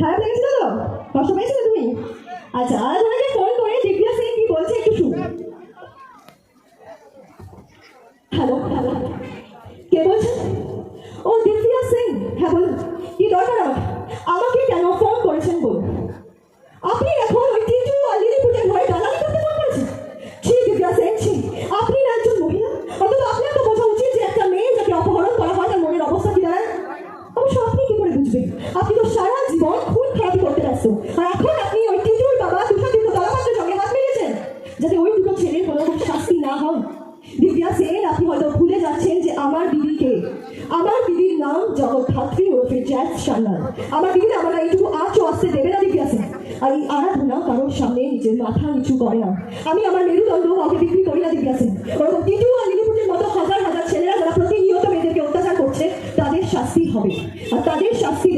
খারাপ লেগেছিল তো? কষ্ট পেয়েছিলে তুমি? আচ্ছা, আজ ওনাকে ফোন করে দিব্যা সিং কি বলছে একটু শুন। হ্যালো হ্যালো, কে বলছেন? ও দিব্যা সিং, হ্যাঁ বলুন, কি দরকার আমার? আমাকে কেন ফোন করেছেন বলুন। আপনি এখন ওই টিটু আর লিলিপুটের ঘরে দালালি করতে ফোন করেছেন? ছি দিব্যা সিং, ছি। আপনি না একজন মহিলা, অন্তত আপনার তো বোঝা উচিত যে একটা মেয়ে যাকে অপহরণ করা হয় তার মনের অবস্থা কি দাঁড়ায়। অবশ্য আপনি কি করে বুঝবেন? আপনি তো সারা জীবন খুন খারাপি করতে ব্যস্ত, আর এখন আপনি ওই টিটুর বাবা তুষাদীপ্ত দলপাত্রের সঙ্গে হাত মিলিয়েছেন যাতে ওই দুটো ছেলের কোনো রকম শাস্তি না হয়। দিব্যা সেন, আপনি হয়তো ভুলে যাচ্ছেন যে আমার দিদিকে, আমার দিদির নাম জগদ্ধাত্রী ওরফে জ্যাস সান্যাল। আমার দিদির আমরা এইটুকু আঁচও আসতে দেবে না দিব্যা সেন। আর এই আরাধনা কারোর সামনে নিজের মাথা নিচু করে না। আমি আমার মেরুদণ্ড কাউকে বিক্রি করি না দিব্যা সেন। ওরকম টিটু আর লিলিপুটের মতো হাজার হাজার ছেলেরা যারা প্রতিনিয়ত মেয়েদেরকে অত্যাচার করছে তাদের শাস্তি হবে, আর তাদের শাস্তি